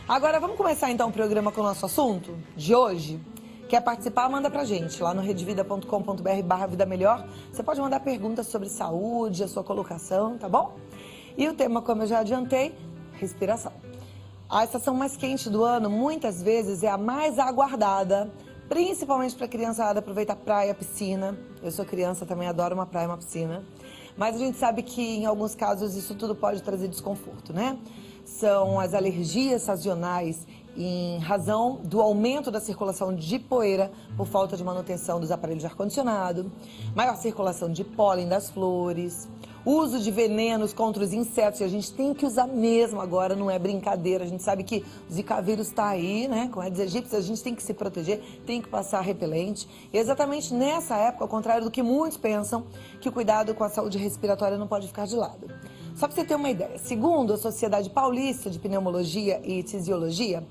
Agora vamos começar então o programa com o nosso assunto de hoje. Quer participar? Manda pra gente lá no redvida.com.br/vida melhor. Você pode mandar perguntas sobre saúde, a sua colocação, tá bom? E o tema, como eu já adiantei, respiração. A estação mais quente do ano, muitas vezes, é a mais aguardada, principalmente para a criançada aproveitar praia, piscina. Eu sou criança, também adoro uma praia e uma piscina. Mas a gente sabe que, em alguns casos, isso tudo pode trazer desconforto, né? São as alergias sazonais em razão do aumento da circulação de poeira por falta de manutenção dos aparelhos de ar-condicionado, maior circulação de pólen das flores, uso de venenos contra os insetos, e a gente tem que usar mesmo agora, não é brincadeira. A gente sabe que o Zika vírus está aí, né, com Aedes aegypti, a gente tem que se proteger, tem que passar repelente. E exatamente nessa época, ao contrário do que muitos pensam, que o cuidado com a saúde respiratória não pode ficar de lado. Só para você ter uma ideia, segundo a Sociedade Paulista de Pneumologia e Tisiologia,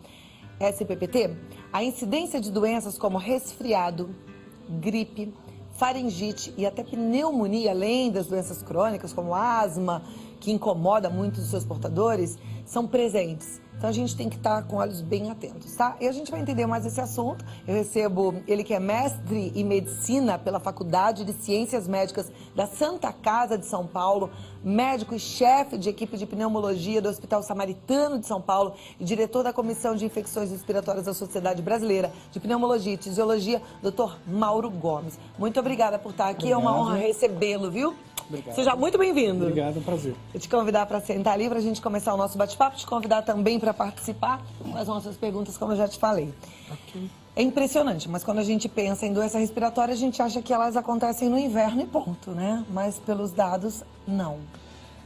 SPPT, a incidência de doenças como resfriado, gripe, faringite e até pneumonia, além das doenças crônicas como asma, que incomoda muito os seus portadores, são presentes. Então a gente tem que estar com olhos bem atentos, tá? E a gente vai entender mais esse assunto. Eu recebo ele que é mestre em medicina pela Faculdade de Ciências Médicas da Santa Casa de São Paulo, médico e chefe de equipe de pneumologia do Hospital Samaritano de São Paulo e diretor da Comissão de Infecções Respiratórias da Sociedade Brasileira de Pneumologia e Tisiologia, Dr. Mauro Gomes. Muito obrigada por estar aqui, Obrigado. É uma honra recebê-lo, viu? Obrigado. Seja muito bem-vindo. Obrigado, é um prazer. Vou te convidar para sentar ali para a gente começar o nosso bate-papo, te convidar também para participar com as nossas perguntas, como eu já te falei. Okay. É impressionante, mas quando a gente pensa em doença respiratória, a gente acha que elas acontecem no inverno e ponto, né? Mas pelos dados, não.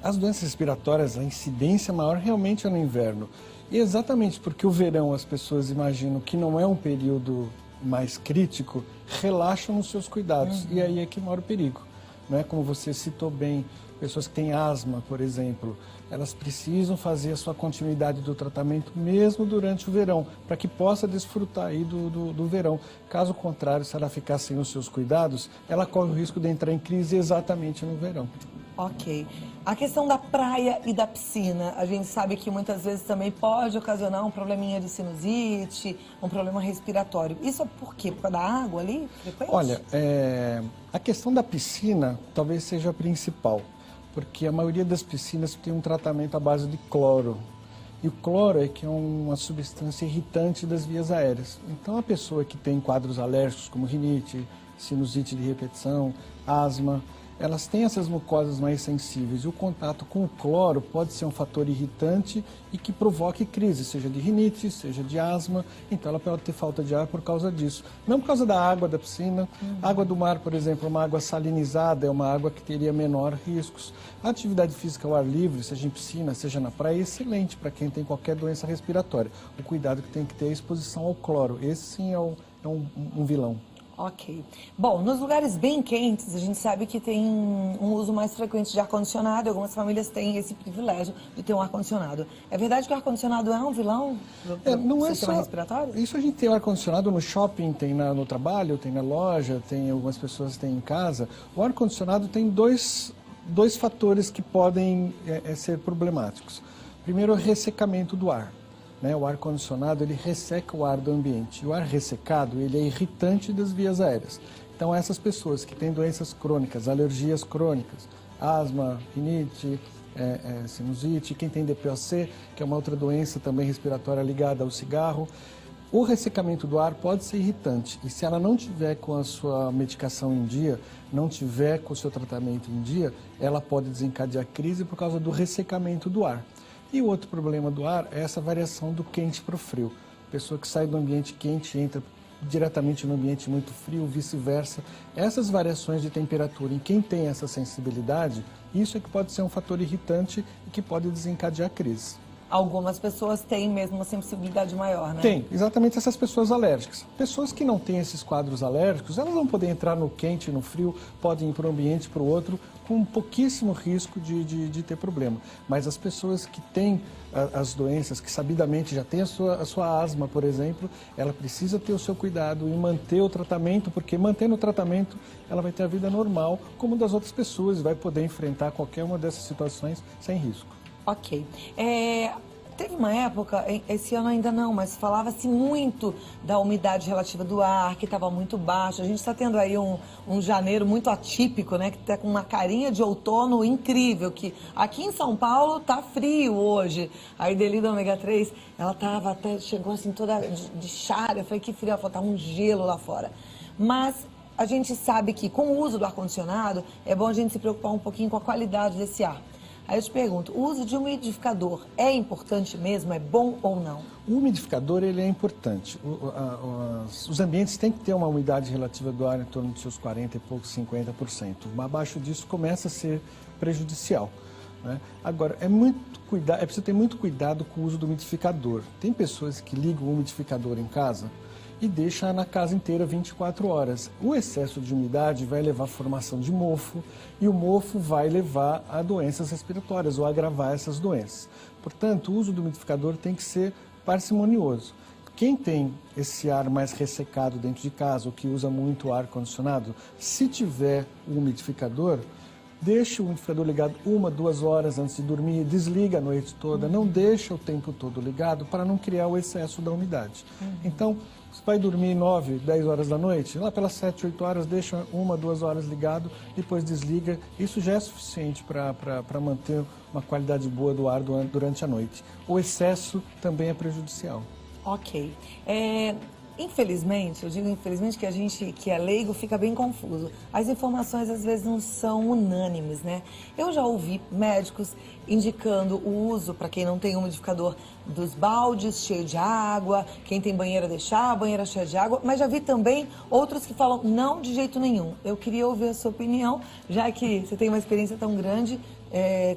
As doenças respiratórias, a incidência maior realmente é no inverno. E exatamente porque o verão as pessoas imaginam que não é um período mais crítico, relaxam nos seus cuidados. E aí é que mora o perigo. Não é? Como você citou bem, pessoas que têm asma, por exemplo, elas precisam fazer a sua continuidade do tratamento mesmo durante o verão, para que possa desfrutar aí do verão. Caso contrário, se ela ficar sem os seus cuidados, ela corre o risco de entrar em crise exatamente no verão. Ok. A questão da praia e da piscina, a gente sabe que muitas vezes também pode ocasionar um probleminha de sinusite, um problema respiratório. Isso é por quê? Por causa da água ali? Frequente? Olha, a questão da piscina talvez seja a principal, porque a maioria das piscinas tem um tratamento à base de cloro. E o cloro é que é uma substância irritante das vias aéreas. Então a pessoa que tem quadros alérgicos como rinite, sinusite de repetição, asma, elas têm essas mucosas mais sensíveis e o contato com o cloro pode ser um fator irritante e que provoque crise, seja de rinite, seja de asma. Então ela pode ter falta de ar por causa disso. Não por causa da água da piscina. A água do mar, por exemplo, é uma água salinizada, é uma água que teria menor riscos. A atividade física ao ar livre, seja em piscina, seja na praia, é excelente para quem tem qualquer doença respiratória. O cuidado que tem que ter é a exposição ao cloro. Esse sim é um vilão. Ok. Bom, nos lugares bem quentes, a gente sabe que tem um uso mais frequente de ar-condicionado. Algumas famílias têm esse privilégio de ter um ar-condicionado. É verdade que o ar-condicionado é um vilão do sistema respiratório? Isso a gente tem o ar-condicionado no shopping, tem no trabalho, tem na loja, tem algumas pessoas têm em casa. O ar-condicionado tem dois fatores que podem ser problemáticos. Primeiro, o ressecamento do ar. O ar-condicionado, ele resseca o ar do ambiente. E o ar ressecado, ele é irritante das vias aéreas. Então, essas pessoas que têm doenças crônicas, alergias crônicas, asma, rinite, sinusite, quem tem DPOC, que é uma outra doença também respiratória ligada ao cigarro, o ressecamento do ar pode ser irritante. E se ela não tiver com a sua medicação em dia, não tiver com o seu tratamento em dia, ela pode desencadear crise por causa do ressecamento do ar. E o outro problema do ar é essa variação do quente para o frio. A pessoa que sai do ambiente quente entra diretamente no ambiente muito frio, vice-versa. Essas variações de temperatura, em quem tem essa sensibilidade, isso é que pode ser um fator irritante e que pode desencadear crise. Algumas pessoas têm mesmo uma sensibilidade maior, né? Tem, exatamente essas pessoas alérgicas. Pessoas que não têm esses quadros alérgicos, elas vão poder entrar no quente e no frio, podem ir para um ambiente para o outro, com pouquíssimo risco de ter problema. Mas as pessoas que têm as doenças, que sabidamente já têm a sua asma, por exemplo, ela precisa ter o seu cuidado e manter o tratamento, porque mantendo o tratamento, ela vai ter a vida normal, como das outras pessoas, vai poder enfrentar qualquer uma dessas situações sem risco. Ok. Teve uma época, esse ano ainda não, mas falava-se muito da umidade relativa do ar, que estava muito baixa. A gente está tendo aí um janeiro muito atípico, né? Que está com uma carinha de outono incrível, que aqui em São Paulo tá frio hoje. A Idelida Ômega 3, ela tava até, chegou assim toda de chara. Eu falei, que frio, ela falou, tá um gelo lá fora. Mas a gente sabe que com o uso do ar-condicionado, é bom a gente se preocupar um pouquinho com a qualidade desse ar. Aí eu te pergunto, o uso de umidificador é importante mesmo? É bom ou não? O umidificador ele é importante. Os ambientes têm que ter uma umidade relativa do ar em torno de seus 40 e poucos, 50%. Abaixo disso começa a ser prejudicial, né? Agora, é preciso ter muito cuidado com o uso do umidificador. Tem pessoas que ligam o umidificador em casa e deixa na casa inteira 24 horas. O excesso de umidade vai levar à formação de mofo e o mofo vai levar a doenças respiratórias ou agravar essas doenças. Portanto, o uso do umidificador tem que ser parcimonioso. Quem tem esse ar mais ressecado dentro de casa ou que usa muito ar-condicionado, se tiver o umidificador, deixe o umidificador ligado 1, 2 horas antes de dormir, desliga a noite toda, não deixa o tempo todo ligado para não criar o excesso da umidade. Então, você vai dormir 9, 10 horas da noite, lá pelas 7, 8 horas, deixa 1, 2 horas ligado, depois desliga. Isso já é suficiente para manter uma qualidade boa do ar durante a noite. O excesso também é prejudicial. Ok. Infelizmente, eu digo infelizmente que a gente que é leigo fica bem confuso. As informações às vezes não são unânimes, né? Eu já ouvi médicos indicando o uso, para quem não tem umidificador, dos baldes cheios de água, quem tem banheira deixar a banheira cheia de água, mas já vi também outros que falam não de jeito nenhum. Eu queria ouvir a sua opinião, já que você tem uma experiência tão grande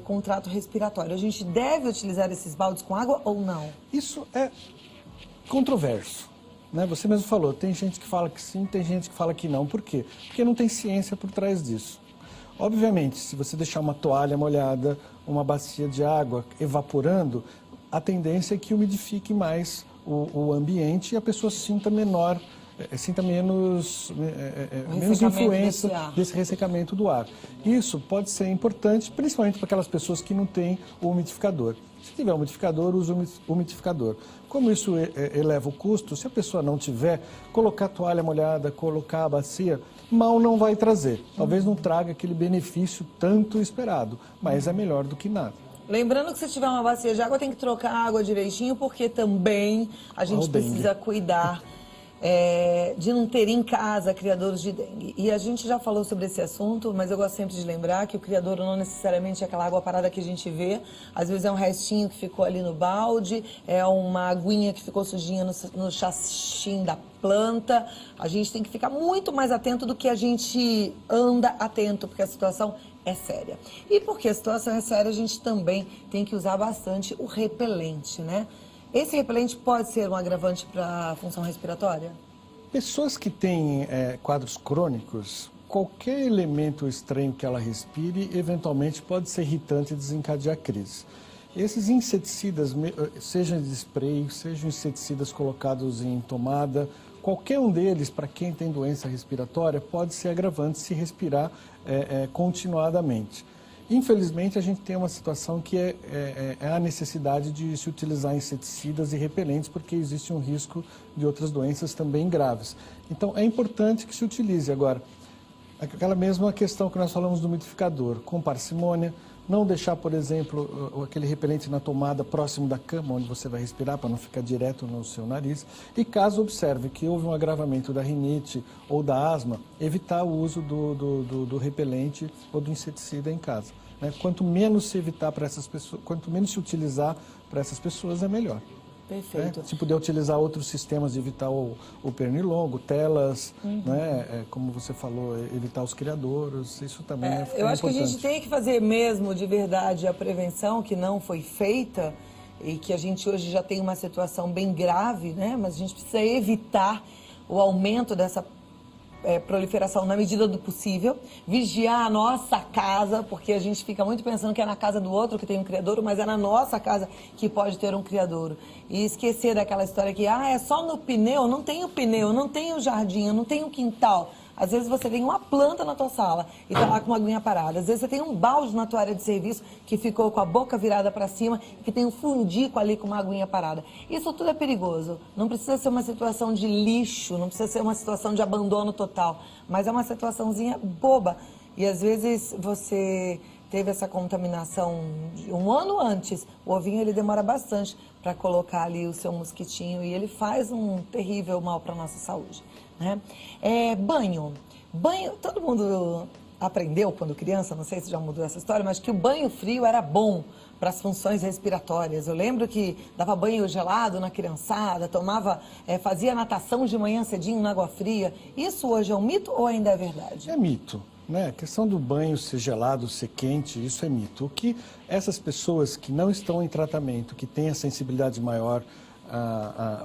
com o trato respiratório. A gente deve utilizar esses baldes com água ou não? Isso é controverso, né? Você mesmo falou, tem gente que fala que sim, tem gente que fala que não. Por quê? Porque não tem ciência por trás disso. Obviamente, se você deixar uma toalha molhada, uma bacia de água evaporando, a tendência é que umidifique mais o ambiente e a pessoa sinta menos influência desse ressecamento do ar. Isso pode ser importante, principalmente para aquelas pessoas que não têm o umidificador. Se tiver umidificador, use o umidificador. Como isso eleva o custo, se a pessoa não tiver, colocar a toalha molhada, colocar a bacia, mal não vai trazer. Talvez não traga aquele benefício tanto esperado, mas é melhor do que nada. Lembrando que se tiver uma bacia de água, tem que trocar a água direitinho, porque também a gente precisa cuidar de não ter em casa criadouros de dengue. E a gente já falou sobre esse assunto, mas eu gosto sempre de lembrar que o criadouro não necessariamente é aquela água parada que a gente vê. Às vezes é um restinho que ficou ali no balde, é uma aguinha que ficou sujinha no chachim da planta. A gente tem que ficar muito mais atento do que a gente anda atento, porque a situação é séria. E porque a situação é séria, a gente também tem que usar bastante o repelente, né? Esse repelente pode ser um agravante para a função respiratória? Pessoas que têm quadros crônicos, qualquer elemento estranho que ela respire, eventualmente pode ser irritante e desencadear crise. Esses inseticidas, sejam de spray, sejam inseticidas colocados em tomada, qualquer um deles, para quem tem doença respiratória, pode ser agravante se respirar continuadamente. Infelizmente, a gente tem uma situação que é a necessidade de se utilizar inseticidas e repelentes, porque existe um risco de outras doenças também graves. Então, é importante que se utilize. Agora, aquela mesma questão que nós falamos do umidificador, com parcimônia, não deixar, por exemplo, aquele repelente na tomada próximo da cama, onde você vai respirar, para não ficar direto no seu nariz. E caso observe que houve um agravamento da rinite ou da asma, evitar o uso do repelente ou do inseticida em casa, né? Quanto menos se evitar para essas pessoas, quanto menos se utilizar para essas pessoas, é melhor. Perfeito. Se puder utilizar outros sistemas de evitar o pernilongo, telas, né? Como você falou, evitar os criadouros, isso também é importante. Eu acho que a gente tem que fazer mesmo de verdade a prevenção que não foi feita e que a gente hoje já tem uma situação bem grave, né? Mas a gente precisa evitar o aumento dessa proliferação na medida do possível, vigiar a nossa casa, porque a gente fica muito pensando que é na casa do outro que tem um criadouro, mas é na nossa casa que pode ter um criadouro. E esquecer daquela história que, é só no pneu, não tem o pneu, não tem o jardim, não tem o quintal. Às vezes você tem uma planta na tua sala e tá lá com uma aguinha parada. Às vezes você tem um balde na tua área de serviço que ficou com a boca virada para cima e que tem um fundico ali com uma aguinha parada. Isso tudo é perigoso. Não precisa ser uma situação de lixo, não precisa ser uma situação de abandono total, mas é uma situaçãozinha boba. E às vezes você teve essa contaminação um ano antes. O ovinho ele demora bastante para colocar ali o seu mosquitinho e ele faz um terrível mal para a nossa saúde, né? Banho, todo mundo aprendeu quando criança, não sei se já mudou essa história, mas que o banho frio era bom para as funções respiratórias. Eu lembro que dava banho gelado na criançada, fazia natação de manhã cedinho na água fria. Isso hoje é um mito ou ainda é verdade? É mito. A questão do banho ser gelado, ser quente, isso é mito. O que essas pessoas que não estão em tratamento, que têm a sensibilidade maior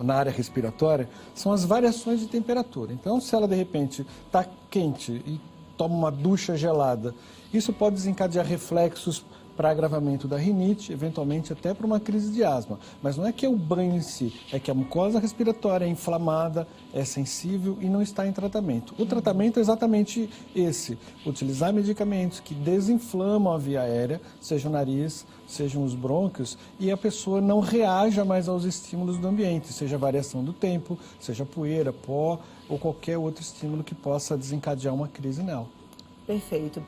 na área respiratória, são as variações de temperatura. Então, se ela de repente está quente e toma uma ducha gelada, isso pode desencadear reflexos para agravamento da rinite, eventualmente até para uma crise de asma. Mas não é que é o banho em si, é que a mucosa respiratória é inflamada, é sensível e não está em tratamento. O tratamento é exatamente esse, utilizar medicamentos que desinflamam a via aérea, seja o nariz, sejam os brônquios, e a pessoa não reaja mais aos estímulos do ambiente, seja a variação do tempo, seja poeira, pó ou qualquer outro estímulo que possa desencadear uma crise nela. Perfeito.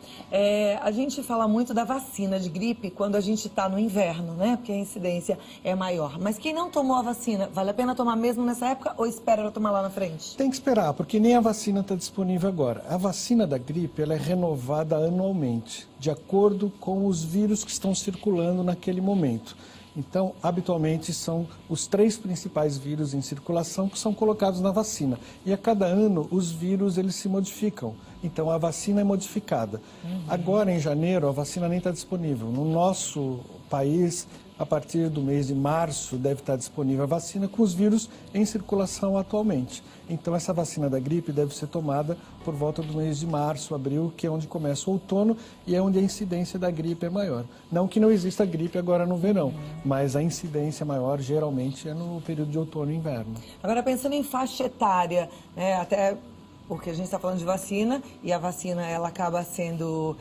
A gente fala muito da vacina de gripe quando a gente está no inverno, né? Porque a incidência é maior. Mas quem não tomou a vacina, vale a pena tomar mesmo nessa época ou espera ela tomar lá na frente? Tem que esperar, porque nem a vacina está disponível agora. A vacina da gripe ela é renovada anualmente, de acordo com os vírus que estão circulando naquele momento. Então, habitualmente, são os 3 principais vírus em circulação que são colocados na vacina. E a cada ano, os vírus eles se modificam. Então, a vacina é modificada. Agora, em janeiro, a vacina nem está disponível. No nosso país, a partir do mês de março, deve estar disponível a vacina com os vírus em circulação atualmente. Então, essa vacina da gripe deve ser tomada por volta do mês de março, abril, que é onde começa o outono e é onde a incidência da gripe é maior. Não que não exista gripe agora no verão, mas a incidência maior geralmente é no período de outono e inverno. Agora, pensando em faixa etária, né, até porque a gente está falando de vacina e a vacina ela acaba sendo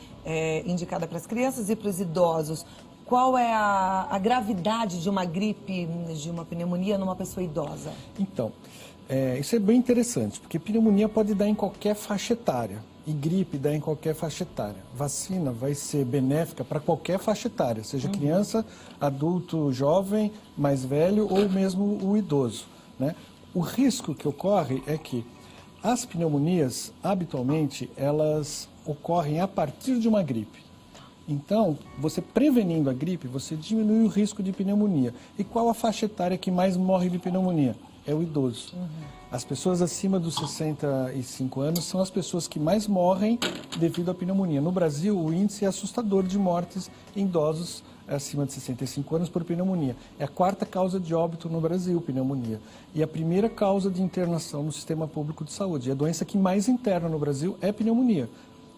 indicada para as crianças e para os idosos. Qual é a gravidade de uma gripe, de uma pneumonia numa pessoa idosa? Então, isso é bem interessante, porque pneumonia pode dar em qualquer faixa etária e gripe dá em qualquer faixa etária. Vacina vai ser benéfica para qualquer faixa etária, seja criança, adulto, jovem, mais velho ou mesmo o idoso, né? O risco que ocorre é que as pneumonias, habitualmente, elas ocorrem a partir de uma gripe. Então, você prevenindo a gripe, você diminui o risco de pneumonia. E qual a faixa etária que mais morre de pneumonia? É o idoso. As pessoas acima dos 65 anos são as pessoas que mais morrem devido à pneumonia. No Brasil, o índice é assustador de mortes em idosos acima de 65 anos por pneumonia. É a 4ª causa de óbito no Brasil, pneumonia. E a primeira causa de internação no sistema público de saúde. E a doença que mais interna no Brasil é pneumonia,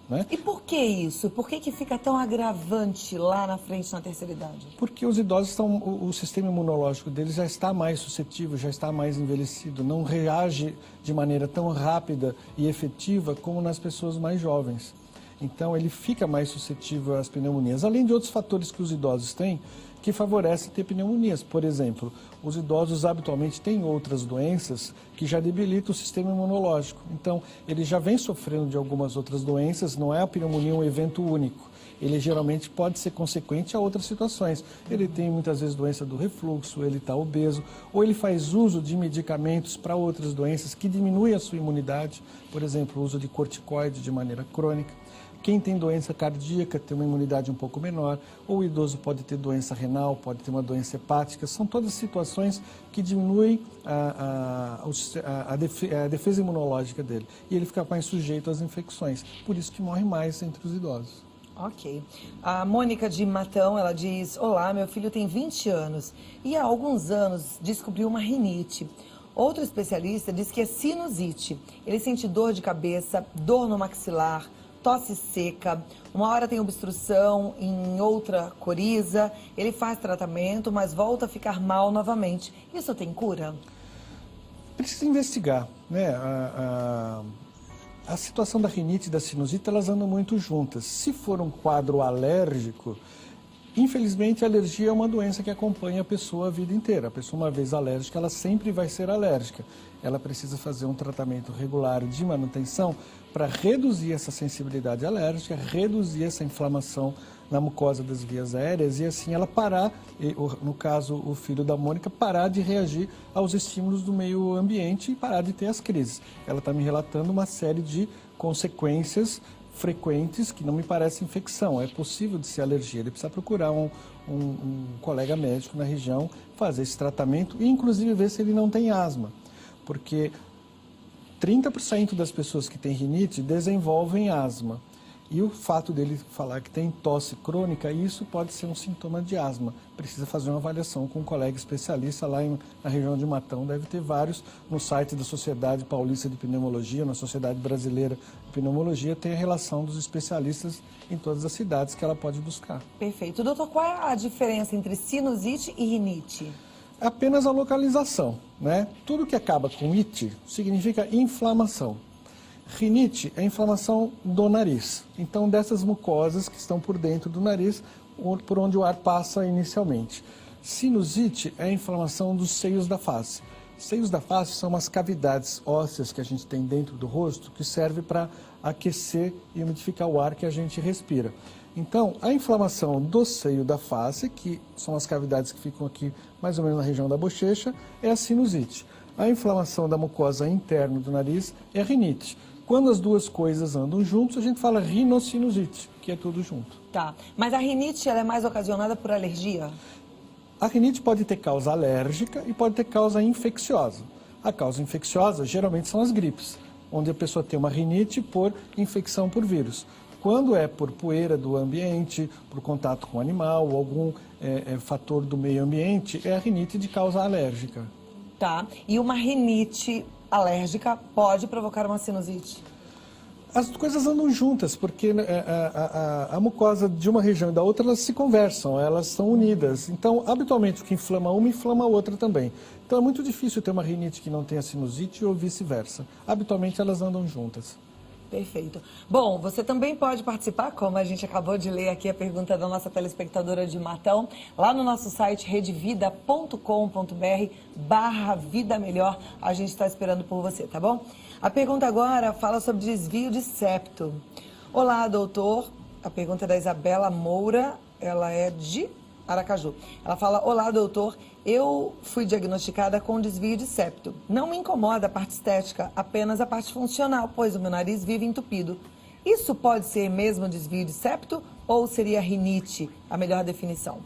né? E por que isso? Por que fica tão agravante lá na frente, na terceira idade? Porque os idosos o sistema imunológico deles já está mais suscetível, já está mais envelhecido, não reage de maneira tão rápida e efetiva como nas pessoas mais jovens. Então, ele fica mais suscetível às pneumonias, além de outros fatores que os idosos têm que favorecem ter pneumonias. Por exemplo, os idosos habitualmente têm outras doenças que já debilitam o sistema imunológico. Então, ele já vem sofrendo de algumas outras doenças, não é a pneumonia um evento único. Ele geralmente pode ser consequente a outras situações. Ele tem muitas vezes doença do refluxo, ele está obeso, ou ele faz uso de medicamentos para outras doenças que diminuem a sua imunidade, por exemplo, o uso de corticoide de maneira crônica. Quem tem doença cardíaca tem uma imunidade um pouco menor, ou o idoso pode ter doença renal, pode ter uma doença hepática. São todas situações que diminuem a defesa imunológica dele. E ele fica mais sujeito às infecções. Por isso que morre mais entre os idosos. Ok. A Mônica de Matão, ela diz: olá, meu filho tem 20 anos e há alguns anos descobriu uma rinite. Outro especialista diz que é sinusite. Ele sente dor de cabeça, dor no maxilar, tosse seca, uma hora tem obstrução, em outra coriza, ele faz tratamento, mas volta a ficar mal novamente. Isso tem cura? Precisa investigar, né? a situação da rinite e da sinusite, elas andam muito juntas. Se for um quadro alérgico, infelizmente, a alergia é uma doença que acompanha a pessoa a vida inteira. A pessoa, uma vez alérgica, ela sempre vai ser alérgica. Ela precisa fazer um tratamento regular de manutenção para reduzir essa sensibilidade alérgica, reduzir essa inflamação na mucosa das vias aéreas e assim ela parar, no caso o filho da Mônica, parar de reagir aos estímulos do meio ambiente e parar de ter as crises. Ela está me relatando uma série de consequências frequentes que não me parece infecção. É possível de ser alergia. Ele precisa procurar um colega médico na região, fazer esse tratamento e inclusive ver se ele não tem asma. Porque 30% das pessoas que têm rinite desenvolvem asma. E o fato dele falar que tem tosse crônica, isso pode ser um sintoma de asma. Precisa fazer uma avaliação com um colega especialista lá na região de Matão. Deve ter vários no site da Sociedade Paulista de Pneumologia, na Sociedade Brasileira de Pneumologia, tem a relação dos especialistas em todas as cidades que ela pode buscar. Perfeito. Doutor, qual é a diferença entre sinusite e rinite? Apenas a localização, né? Tudo que acaba com ite significa inflamação. Rinite é inflamação do nariz, então dessas mucosas que estão por dentro do nariz, por onde o ar passa inicialmente. Sinusite é a inflamação dos seios da face. Seios da face são umas cavidades ósseas que a gente tem dentro do rosto que serve para aquecer e umidificar o ar que a gente respira. Então, a inflamação do seio da face, que são as cavidades que ficam aqui mais ou menos na região da bochecha, é a sinusite. A inflamação da mucosa interna do nariz é a rinite. Quando as duas coisas andam juntos, a gente fala rinocinusite, que é tudo junto. Tá, mas a rinite ela é mais ocasionada por alergia? A rinite pode ter causa alérgica e pode ter causa infecciosa. A causa infecciosa geralmente são as gripes, onde a pessoa tem uma rinite por infecção por vírus. Quando é por poeira do ambiente, por contato com animal, ou algum fator do meio ambiente, é a rinite de causa alérgica. Tá, e uma rinite alérgica pode provocar uma sinusite? As coisas andam juntas, porque a mucosa de uma região e da outra, elas se conversam, elas são unidas. Então, habitualmente, o que inflama uma, inflama a outra também. Então, é muito difícil ter uma rinite que não tenha sinusite ou vice-versa. Habitualmente, elas andam juntas. Perfeito. Bom, você também pode participar, como a gente acabou de ler aqui a pergunta da nossa telespectadora de Matão, lá no nosso site redevida.com.br/vida melhor. A gente está esperando por você, tá bom? A pergunta agora fala sobre desvio de septo. Olá, doutor. A pergunta é da Isabela Moura, ela é de Aracaju. Ela fala: olá, doutor, eu fui diagnosticada com desvio de septo. Não me incomoda a parte estética, apenas a parte funcional, pois o meu nariz vive entupido. Isso pode ser mesmo desvio de septo ou seria rinite a melhor definição?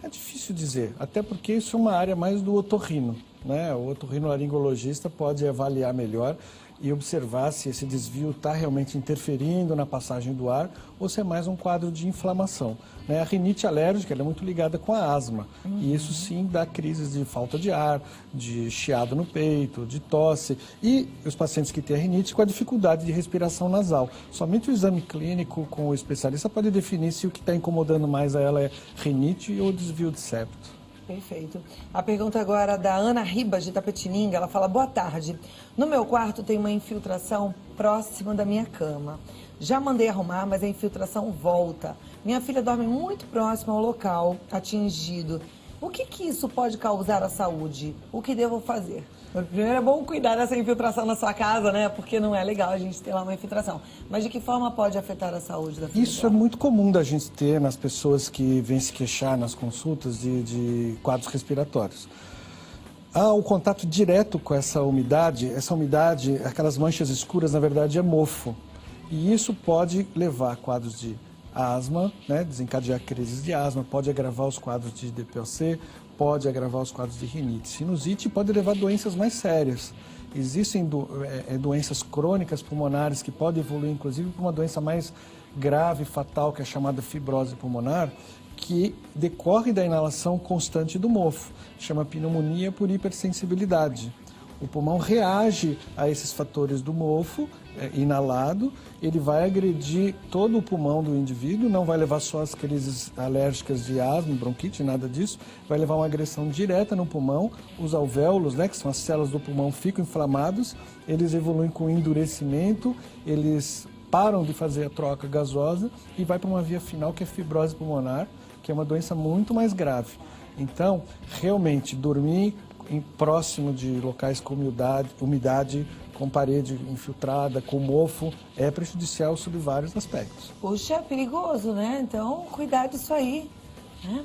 É difícil dizer, até porque isso é uma área mais do otorrino, né? O otorrinolaringologista pode avaliar melhor e observar se esse desvio está realmente interferindo na passagem do ar ou se é mais um quadro de inflamação. A rinite alérgica ela é muito ligada com a asma e isso sim dá crises de falta de ar, de chiado no peito, de tosse e os pacientes que têm a rinite com a dificuldade de respiração nasal. Somente o exame clínico com o especialista pode definir se o que está incomodando mais a ela é rinite ou desvio de septo. Perfeito. A pergunta agora é da Ana Ribas, de Tapetininga. Ela fala: boa tarde. No meu quarto tem uma infiltração próxima da minha cama. Já mandei arrumar, mas a infiltração volta. Minha filha dorme muito próximo ao local atingido. O que isso pode causar à saúde? O que devo fazer? Primeiro é bom cuidar dessa infiltração na sua casa, né? Porque não é legal a gente ter lá uma infiltração. Mas de que forma pode afetar a saúde da filha? Isso é muito comum da gente ter nas pessoas que vêm se queixar nas consultas de quadros respiratórios. O contato direto com essa umidade, aquelas manchas escuras, na verdade, é mofo. E isso pode levar a quadros de asma, né? Desencadear crises de asma, pode agravar os quadros de DPOC, pode agravar os quadros de rinite. Sinusite pode levar a doenças mais sérias. Existem doenças crônicas pulmonares que podem evoluir, inclusive, para uma doença mais grave, fatal, que é chamada fibrose pulmonar, que decorre da inalação constante do mofo. Chama pneumonia por hipersensibilidade. O pulmão reage a esses fatores do mofo inalado, ele vai agredir todo o pulmão do indivíduo, não vai levar só as crises alérgicas de asma, bronquite, nada disso, vai levar uma agressão direta no pulmão, os alvéolos, né, que são as células do pulmão, ficam inflamados, eles evoluem com endurecimento, eles param de fazer a troca gasosa e vai para uma via final que é fibrose pulmonar, que é uma doença muito mais grave. Então, realmente, dormir próximo de locais com umidade, com parede infiltrada, com mofo, é prejudicial sob vários aspectos. Puxa, é perigoso, né? Então, cuidar disso aí, né?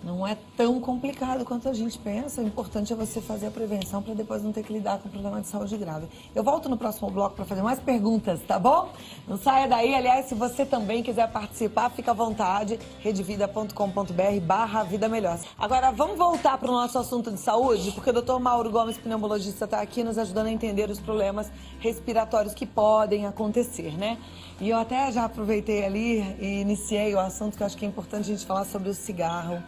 Não é tão complicado quanto a gente pensa. O importante é você fazer a prevenção para depois não ter que lidar com problema de saúde grave. Eu volto no próximo bloco para fazer mais perguntas, tá bom? Não saia daí. Aliás, se você também quiser participar, fica à vontade. redevida.com.br/Vida Melhor. Agora, vamos voltar para o nosso assunto de saúde, porque o Dr. Mauro Gomes, pneumologista, está aqui nos ajudando a entender os problemas respiratórios que podem acontecer, né? E eu até já aproveitei ali e iniciei o assunto que eu acho que é importante a gente falar sobre o cigarro.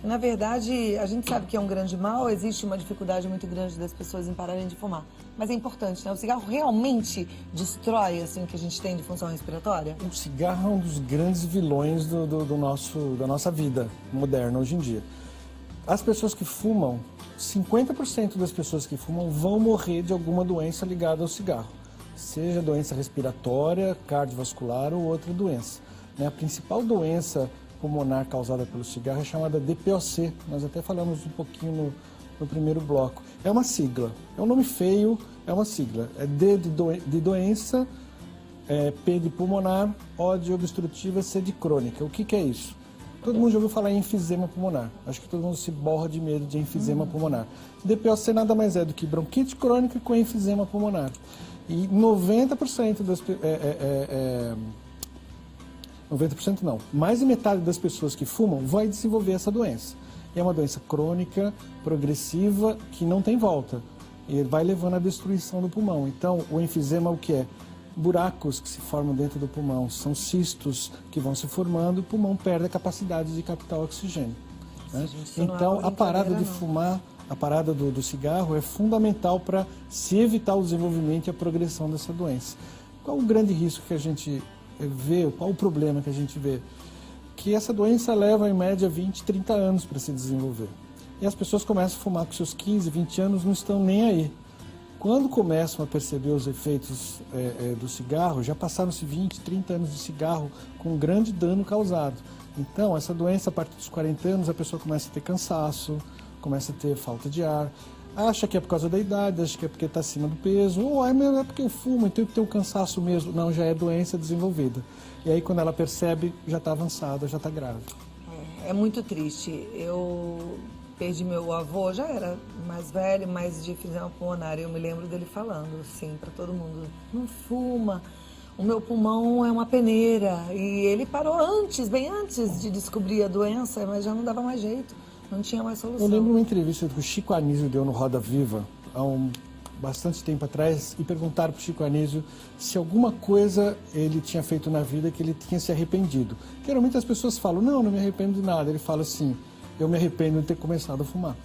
Na verdade, a gente sabe que é um grande mal, existe uma dificuldade muito grande das pessoas em pararem de fumar. Mas é importante, né? O cigarro realmente destrói, assim, o que a gente tem de função respiratória? O cigarro é um dos grandes vilões da nossa vida moderna hoje em dia. As pessoas que fumam, 50% das pessoas que fumam vão morrer de alguma doença ligada ao cigarro. Seja doença respiratória, cardiovascular ou outra doença. A principal doença pulmonar causada pelo cigarro é chamada DPOC. Nós até falamos um pouquinho no primeiro bloco. É uma sigla, é um nome feio, é uma sigla. É D de doença, P de pulmonar, O de obstrutiva, C de crônica. O que é isso? Todo mundo já ouviu falar em enfisema pulmonar. Acho que todo mundo se borra de medo de enfisema pulmonar. DPOC nada mais é do que bronquite crônica com enfisema pulmonar. E 90% das 90% não. Mais de metade das pessoas que fumam vai desenvolver essa doença. É uma doença crônica, progressiva, que não tem volta. E vai levando à destruição do pulmão. Então, o enfisema o que é? Buracos que se formam dentro do pulmão. São cistos que vão se formando e o pulmão perde a capacidade de captar oxigênio. Né? Então, a parada de fumar, a parada do cigarro é fundamental para se evitar o desenvolvimento e a progressão dessa doença. Qual o grande risco que a gente vê, qual o problema que a gente vê? Que essa doença leva em média 20, 30 anos para se desenvolver. E as pessoas começam a fumar com seus 15, 20 anos, não estão nem aí. Quando começam a perceber os efeitos do cigarro, já passaram-se 20, 30 anos de cigarro com um grande dano causado. Então, essa doença, a partir dos 40 anos, a pessoa começa a ter cansaço, começa a ter falta de ar, acha que é por causa da idade, acha que é porque está acima do peso, ou é porque eu fumo, então eu tenho cansaço mesmo. Não, já é doença desenvolvida. E aí, quando ela percebe, já está avançada, já está grave. É muito triste. Eu perdi meu avô, já era mais velho, mas de enfisema pulmonar. Eu me lembro dele falando, assim, para todo mundo, não fuma, o meu pulmão é uma peneira. E ele parou antes, bem antes de descobrir a doença, mas já não dava mais jeito. Não tinha mais solução. Eu lembro uma entrevista que o Chico Anísio deu no Roda Viva, há bastante tempo atrás, e perguntaram para o Chico Anísio se alguma coisa ele tinha feito na vida que ele tinha se arrependido. Geralmente as pessoas falam, não me arrependo de nada. Ele fala assim, eu me arrependo de ter começado a fumar.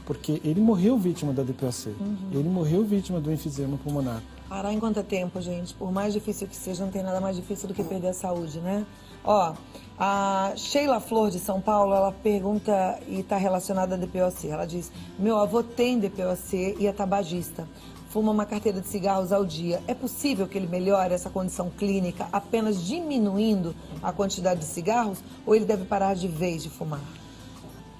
Porque ele morreu vítima da DPOC, ele morreu vítima do enfisema pulmonar. Parar em quanto tempo, gente? Por mais difícil que seja, não tem nada mais difícil do que perder a saúde, né? Ó, a Sheila Flor de São Paulo, ela pergunta e está relacionada à DPOC. Ela diz, meu avô tem DPOC e é tabagista. Fuma uma carteira de cigarros ao dia. É possível que ele melhore essa condição clínica apenas diminuindo a quantidade de cigarros? Ou ele deve parar de vez de fumar?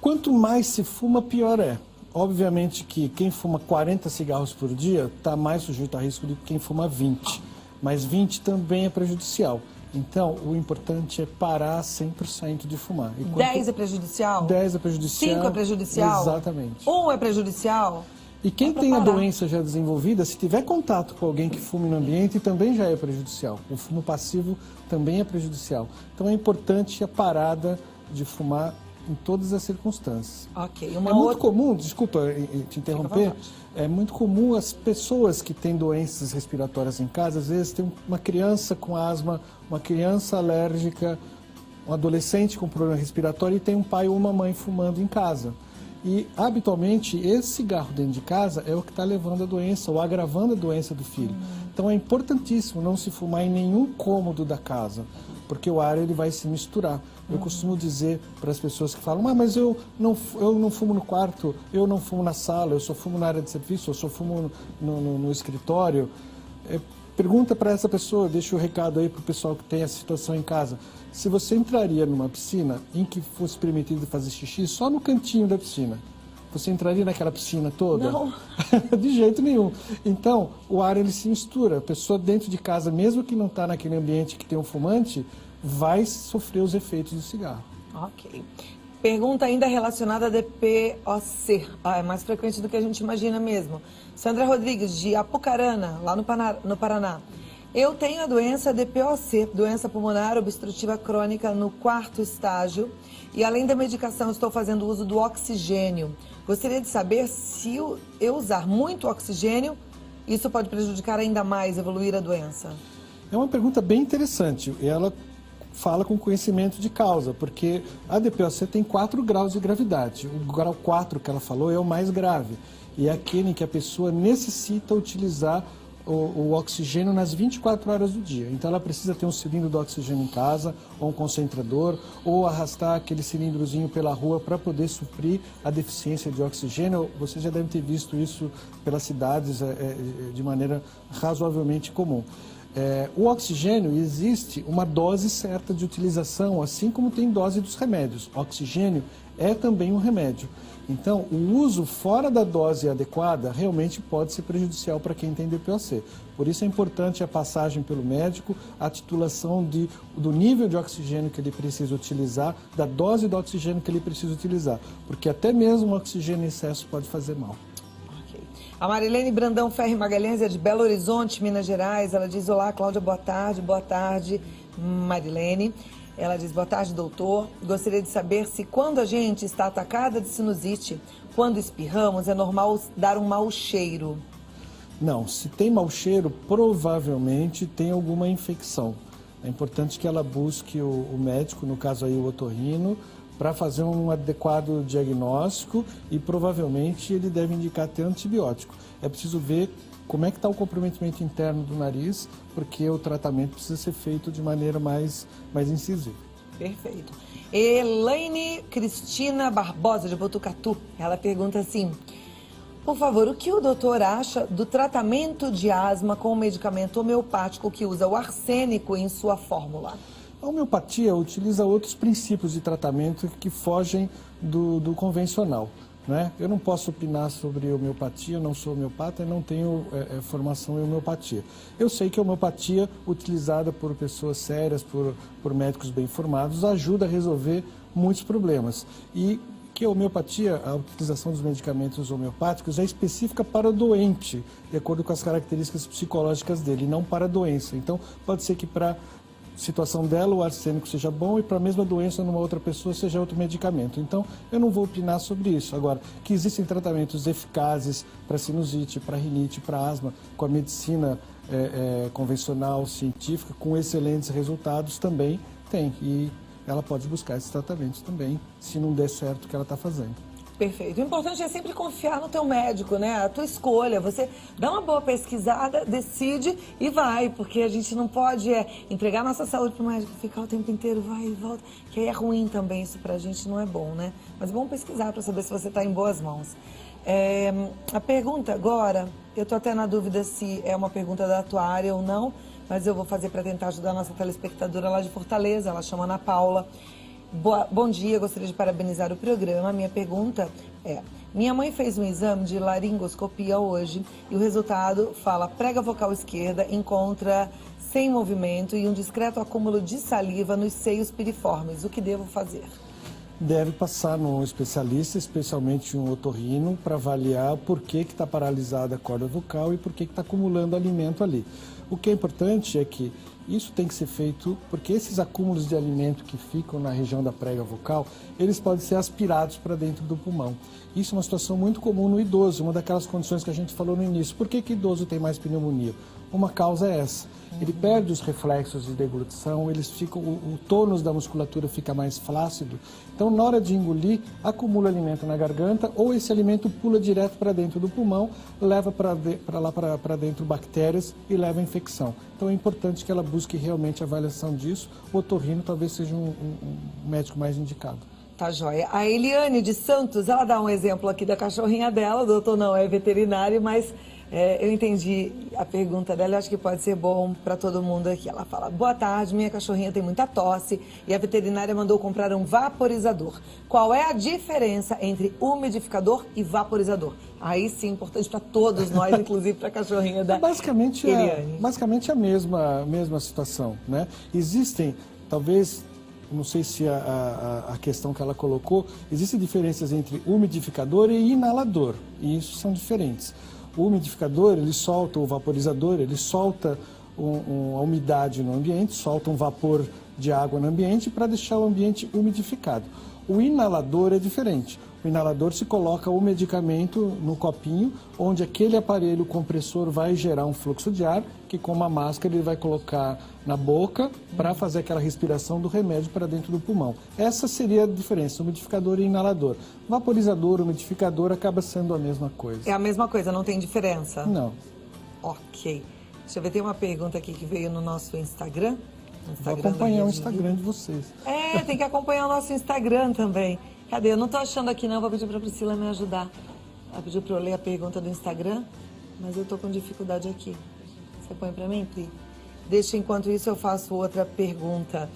Quanto mais se fuma, pior é. Obviamente que quem fuma 40 cigarros por dia está mais sujeito a risco do que quem fuma 20. Mas 20 também é prejudicial. Então, o importante é parar 100% de fumar. 10 é prejudicial? 10 é prejudicial. 5 é prejudicial? Exatamente. 1 é prejudicial? E quem tem a doença já desenvolvida, se tiver contato com alguém que fume no ambiente, também já é prejudicial. O fumo passivo também é prejudicial. Então, é importante a parada de fumar em todas as circunstâncias. Ok. Muito comum, desculpa te interromper, é muito comum as pessoas que têm doenças respiratórias em casa, às vezes tem uma criança com asma, uma criança alérgica, um adolescente com problema respiratório e tem um pai ou uma mãe fumando em casa. E, habitualmente, esse cigarro dentro de casa é o que está levando a doença ou agravando a doença do filho. Então, é importantíssimo não se fumar em nenhum cômodo da casa, porque o ar ele vai se misturar. Eu costumo dizer para as pessoas que falam, mas eu não fumo no quarto, eu não fumo na sala, eu só fumo na área de serviço, eu só fumo no escritório. Pergunta para essa pessoa, deixa o recado aí para o pessoal que tem essa situação em casa. Se você entraria numa piscina em que fosse permitido fazer xixi só no cantinho da piscina, você entraria naquela piscina toda? Não. De jeito nenhum. Então, o ar ele se mistura. A pessoa dentro de casa, mesmo que não está naquele ambiente que tem um fumante, vai sofrer os efeitos do cigarro. Ok. Pergunta ainda relacionada a DPOC. É mais frequente do que a gente imagina mesmo. Sandra Rodrigues, de Apucarana, lá no Paraná. Eu tenho a doença DPOC, doença pulmonar obstrutiva crônica no 4º estágio. E além da medicação, estou fazendo uso do oxigênio. Gostaria de saber se eu usar muito oxigênio, isso pode prejudicar ainda mais, evoluir a doença. É uma pergunta bem interessante. Ela fala com conhecimento de causa, porque a DPOC tem 4 graus de gravidade. O grau 4 que ela falou é o mais grave. E é aquele em que a pessoa necessita utilizar o oxigênio nas 24 horas do dia. Então ela precisa ter um cilindro de oxigênio em casa, ou um concentrador, ou arrastar aquele cilindrozinho pela rua para poder suprir a deficiência de oxigênio. Você já deve ter visto isso pelas cidades de maneira razoavelmente comum. O oxigênio, existe uma dose certa de utilização, assim como tem dose dos remédios. O oxigênio é também um remédio. Então, o uso fora da dose adequada realmente pode ser prejudicial para quem tem DPOC. Por isso é importante a passagem pelo médico, a titulação do nível de oxigênio que ele precisa utilizar, da dose de oxigênio que ele precisa utilizar, porque até mesmo o oxigênio em excesso pode fazer mal. A Marilene Brandão Ferri Magalhães é de Belo Horizonte, Minas Gerais. Ela diz, olá, Cláudia, boa tarde, Marilene. Ela diz, boa tarde, doutor. Gostaria de saber se quando a gente está atacada de sinusite, quando espirramos, é normal dar um mau cheiro. Não, se tem mau cheiro, provavelmente tem alguma infecção. É importante que ela busque o médico, no caso aí o otorrino, para fazer um adequado diagnóstico e provavelmente ele deve indicar até antibiótico. É preciso ver como é que está o comprometimento interno do nariz, porque o tratamento precisa ser feito de maneira mais incisiva. Perfeito. Elaine Cristina Barbosa, de Botucatu, ela pergunta assim, por favor, o que o doutor acha do tratamento de asma com o medicamento homeopático que usa o arsênico em sua fórmula? A homeopatia utiliza outros princípios de tratamento que fogem do convencional. Né? Eu não posso opinar sobre homeopatia, eu não sou homeopata e não tenho formação em homeopatia. Eu sei que a homeopatia, utilizada por pessoas sérias, por médicos bem informados, ajuda a resolver muitos problemas. E que a homeopatia, a utilização dos medicamentos homeopáticos é específica para o doente, de acordo com as características psicológicas dele, e não para a doença. Então, pode ser que para situação dela o arsênico seja bom e para a mesma doença numa outra pessoa seja outro medicamento. Então, eu não vou opinar sobre isso. Agora, que existem tratamentos eficazes para sinusite, para rinite, para asma, com a medicina convencional, científica, com excelentes resultados, também tem. E ela pode buscar esses tratamentos também, se não der certo o que ela está fazendo. Perfeito. O importante é sempre confiar no teu médico, né? A tua escolha. Você dá uma boa pesquisada, decide e vai, porque a gente não pode entregar a nossa saúde para o médico, ficar o tempo inteiro, vai e volta, que aí é ruim também, isso pra gente não é bom, né? Mas é bom pesquisar para saber se você está em boas mãos. A pergunta agora, eu tô até na dúvida se é uma pergunta da tua área ou não, mas eu vou fazer para tentar ajudar a nossa telespectadora lá de Fortaleza, ela chama Ana Paula. Bom dia, gostaria de parabenizar o programa. Minha pergunta é, minha mãe fez um exame de laringoscopia hoje e o resultado fala prega vocal esquerda encontra sem movimento e um discreto acúmulo de saliva nos seios piriformes. O que devo fazer? Deve passar num especialista, especialmente um otorrino, para avaliar por que está paralisada a corda vocal e por que está acumulando alimento ali. O que é importante é que isso tem que ser feito porque esses acúmulos de alimento que ficam na região da prega vocal, eles podem ser aspirados para dentro do pulmão. Isso é uma situação muito comum no idoso, uma daquelas condições que a gente falou no início. Por que idoso tem mais pneumonia? uma causa é essa. Ele perde os reflexos de deglutição, o tônus da musculatura fica mais flácido. Então, na hora de engolir, acumula alimento na garganta ou esse alimento pula direto para dentro do pulmão, leva para dentro bactérias e leva a infecção. Então, é importante que ela busque realmente a avaliação disso. O otorrino talvez seja um médico mais indicado. Tá joia. A Eliane de Santos, ela dá um exemplo aqui da cachorrinha dela, o doutor não é veterinário, mas eu entendi a pergunta dela, eu acho que pode ser bom para todo mundo aqui. Ela fala, boa tarde, minha cachorrinha tem muita tosse e a veterinária mandou comprar um vaporizador. Qual é a diferença entre umidificador e vaporizador? Aí sim, importante para todos nós, inclusive para a cachorrinha da Eliane. Basicamente a mesma situação, né? Existem, talvez... Não sei se a questão que ela colocou, existem diferenças entre umidificador e inalador, e isso são diferentes. O umidificador, ele solta, o vaporizador, ele solta a umidade no ambiente, solta um vapor de água no ambiente para deixar o ambiente umidificado. O inalador é diferente. O inalador se coloca o medicamento no copinho, onde aquele aparelho compressor vai gerar um fluxo de ar, que com uma máscara ele vai colocar na boca para fazer aquela respiração do remédio para dentro do pulmão. Essa seria a diferença, umidificador e inalador. Vaporizador, umidificador, acaba sendo a mesma coisa. É a mesma coisa, não tem diferença? Não. Ok. Deixa eu ver, tem uma pergunta aqui que veio no nosso Instagram. Vou acompanhar o Instagram de vocês. Tem que acompanhar o nosso Instagram também. Cadê? Eu não tô achando aqui não, vou pedir para a Priscila me ajudar. Ela pediu para eu ler a pergunta do Instagram, mas eu tô com dificuldade aqui. Você põe para mim, Pri? Deixa, enquanto isso, eu faço outra pergunta.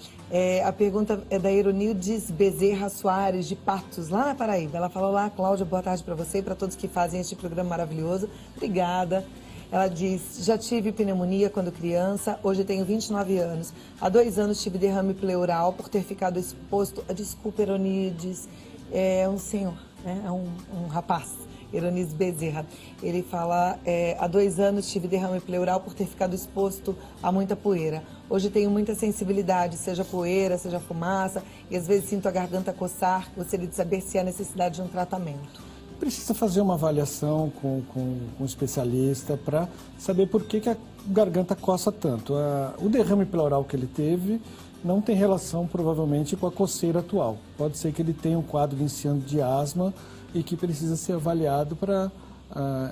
A pergunta é da Eronildes Bezerra Soares, de Patos, lá na Paraíba. Ela falou lá, Cláudia, boa tarde para você e para todos que fazem este programa maravilhoso. Obrigada. Ela diz, já tive pneumonia quando criança, hoje tenho 29 anos. Há 2 anos tive derrame pleural por ter ficado exposto... Desculpa, Eronides, é um senhor, né? É um rapaz, Eronides Bezerra. Ele fala, há 2 anos tive derrame pleural por ter ficado exposto a muita poeira. Hoje tenho muita sensibilidade, seja poeira, seja fumaça, e às vezes sinto a garganta coçar. Gostaria de saber se há necessidade de um tratamento. Precisa fazer uma avaliação com um especialista para saber por que a garganta coça tanto. O derrame pleural que ele teve não tem relação, provavelmente, com a coceira atual. Pode ser que ele tenha um quadro iniciando de asma e que precisa ser avaliado para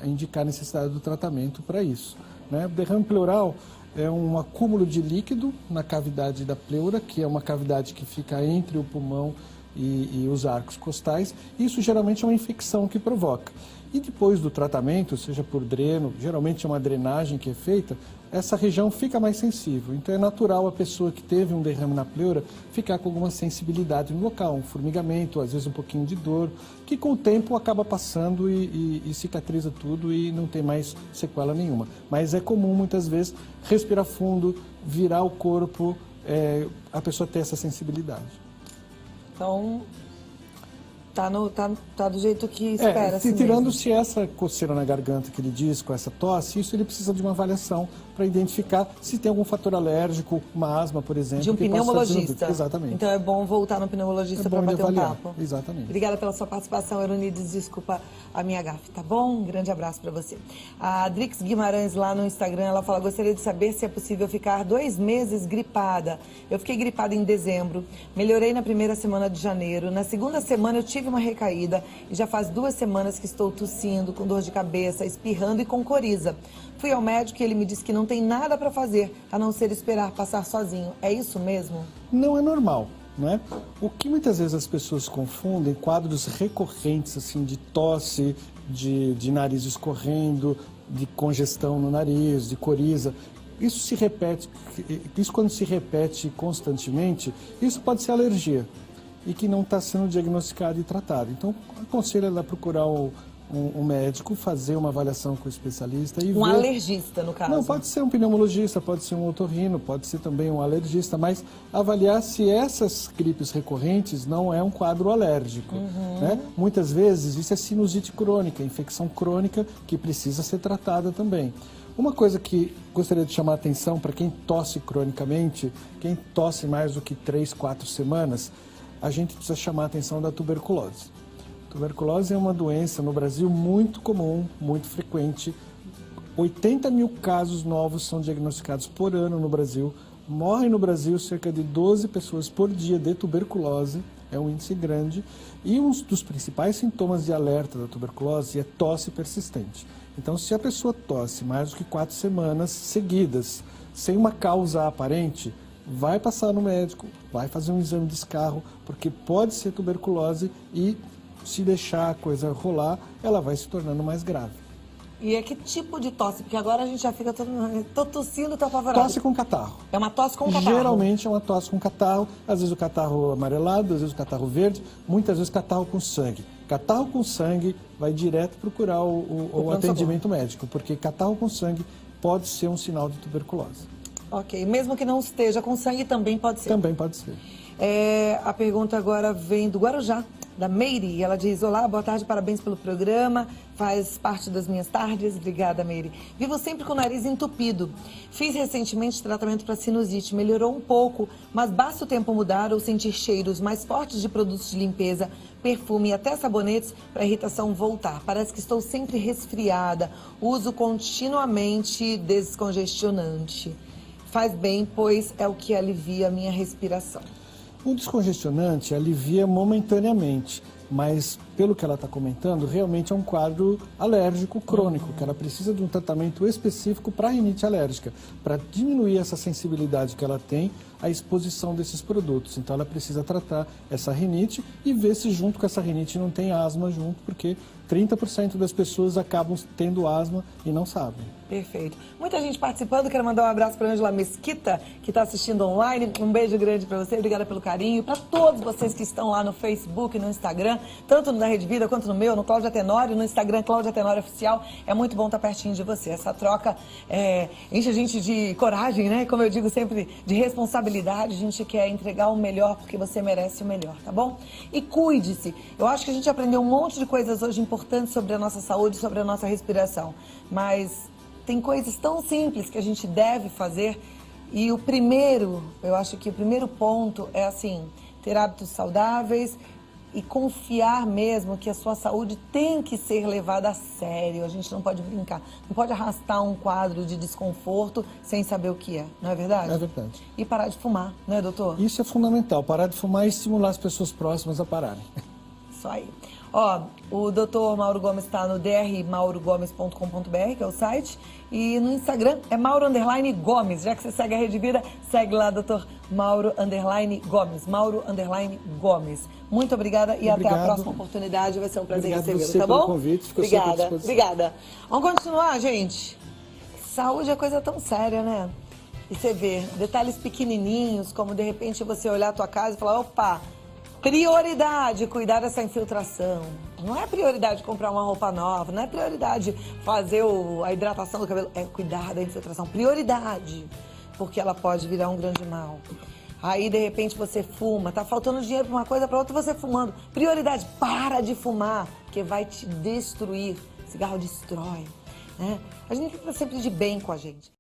indicar a necessidade do tratamento para isso, né? O derrame pleural é um acúmulo de líquido na cavidade da pleura, que é uma cavidade que fica entre o pulmão e os arcos costais. Isso geralmente é uma infecção que provoca. E depois do tratamento, seja por dreno, geralmente é uma drenagem que é feita, essa região fica mais sensível. Então é natural a pessoa que teve um derrame na pleura ficar com alguma sensibilidade no local, um formigamento, às vezes um pouquinho de dor, que com o tempo acaba passando e cicatriza tudo e não tem mais sequela nenhuma. Mas é comum muitas vezes respirar fundo, virar o corpo, a pessoa ter essa sensibilidade. Então, tá do jeito que espera. Tirando-se essa coceira na garganta que ele diz, com essa tosse, isso ele precisa de uma avaliação para identificar se tem algum fator alérgico, uma asma, por exemplo. De um pneumologista. Exatamente. Então é bom voltar no pneumologista para bater um papo. Exatamente. Obrigada pela sua participação, Eronides. Desculpa a minha gafe, tá bom? Um grande abraço para você. A Drix Guimarães lá no Instagram, ela fala, gostaria de saber se é possível ficar 2 meses gripada. Eu fiquei gripada em dezembro, melhorei na primeira semana de janeiro. Na segunda semana eu tive uma recaída e já faz 2 semanas que estou tossindo, com dor de cabeça, espirrando e com coriza. Fui ao médico e ele me disse que não tem nada para fazer, a não ser esperar passar sozinho. É isso mesmo? Não é normal, né? O que muitas vezes as pessoas confundem, quadros recorrentes, assim, de tosse, de nariz escorrendo, de congestão no nariz, de coriza. Isso se repete, isso quando se repete constantemente, isso pode ser alergia e que não está sendo diagnosticado e tratado. Então, aconselho ela a procurar um médico, fazer uma avaliação com o especialista e ver... alergista, no caso? Não, pode ser um pneumologista, pode ser um otorrino, pode ser também um alergista, mas avaliar se essas gripes recorrentes não é um quadro alérgico, né? Muitas vezes isso é sinusite crônica, infecção crônica que precisa ser tratada também. Uma coisa que gostaria de chamar a atenção para quem tosse cronicamente, quem tosse mais do que 3, 4 semanas, a gente precisa chamar a atenção da tuberculose. Tuberculose é uma doença no Brasil muito comum, muito frequente. 80 mil casos novos são diagnosticados por ano no Brasil. Morrem no Brasil cerca de 12 pessoas por dia de tuberculose, é um índice grande. E um dos principais sintomas de alerta da tuberculose é tosse persistente. Então, se a pessoa tosse mais do que 4 semanas seguidas, sem uma causa aparente, vai passar no médico, vai fazer um exame de escarro, porque pode ser tuberculose e, se deixar a coisa rolar, ela vai se tornando mais grave. E é que tipo de tosse? Porque agora a gente já fica tô tossindo, tô apavorado. Tosse com catarro. É uma tosse com catarro? Geralmente é uma tosse com catarro, às vezes o catarro amarelado, às vezes o catarro verde, muitas vezes catarro com sangue. Catarro com sangue vai direto procurar o atendimento médico, porque catarro com sangue pode ser um sinal de tuberculose. Ok, mesmo que não esteja com sangue, também pode ser? Também pode ser. A pergunta agora vem do Guarujá, da Meire. Ela diz: olá, boa tarde, parabéns pelo programa, faz parte das minhas tardes. Obrigada, Meire. Vivo sempre com o nariz entupido. Fiz recentemente tratamento para sinusite, melhorou um pouco, mas basta o tempo mudar ou sentir cheiros mais fortes de produtos de limpeza, perfume e até sabonetes para a irritação voltar. Parece que estou sempre resfriada, uso continuamente descongestionante. Faz bem, pois é o que alivia a minha respiração. O descongestionante alivia momentaneamente, mas pelo que ela está comentando, realmente é um quadro alérgico crônico, que ela precisa de um tratamento específico para a rinite alérgica, para diminuir essa sensibilidade que ela tem à exposição desses produtos. Então ela precisa tratar essa rinite e ver se junto com essa rinite não tem asma junto, porque 30% das pessoas acabam tendo asma e não sabem. Perfeito. Muita gente participando. Quero mandar um abraço para a Ângela Mesquita, que está assistindo online. Um beijo grande para você. Obrigada pelo carinho. Para todos vocês que estão lá no Facebook, no Instagram, tanto no da Rede Vida quanto no meu, no Cláudia Tenório, no Instagram Cláudia Tenório Oficial. É muito bom estar pertinho de você. Essa troca enche a gente de coragem, né? Como eu digo sempre, de responsabilidade. A gente quer entregar o melhor porque você merece o melhor, tá bom? E cuide-se. Eu acho que a gente aprendeu um monte de coisas hoje importantes sobre a nossa saúde, sobre a nossa respiração. Mas tem coisas tão simples que a gente deve fazer. E eu acho que o primeiro ponto é assim, ter hábitos saudáveis e confiar mesmo que a sua saúde tem que ser levada a sério. A gente não pode brincar, não pode arrastar um quadro de desconforto sem saber o que é, não é verdade? É verdade. E parar de fumar, né, doutor? Isso é fundamental, parar de fumar e estimular as pessoas próximas a pararem. Isso aí. Ó, o doutor Mauro Gomes está no drmaurogomes.com.br, que é o site, e no Instagram é Mauro_Gomes. Já que você segue a Rede Vida, segue lá, doutor Mauro_Gomes. Mauro_Gomes. Muito obrigada e até a próxima oportunidade. Vai ser um prazer recebê-lo, tá bom? Obrigado pelo convite. Fico sempre à disposição. Obrigada. Vamos continuar, gente? Saúde é coisa tão séria, né? E você vê detalhes pequenininhos, como de repente você olhar a tua casa e falar: opa, prioridade, cuidar dessa infiltração. Não é prioridade comprar uma roupa nova, não é prioridade fazer a hidratação do cabelo, é cuidar da infiltração. Prioridade, porque ela pode virar um grande mal. Aí, de repente, você fuma, tá faltando dinheiro para uma coisa, para outra, você fumando. Prioridade, para de fumar, porque vai te destruir. Cigarro destrói, né? A gente fica sempre de bem com a gente.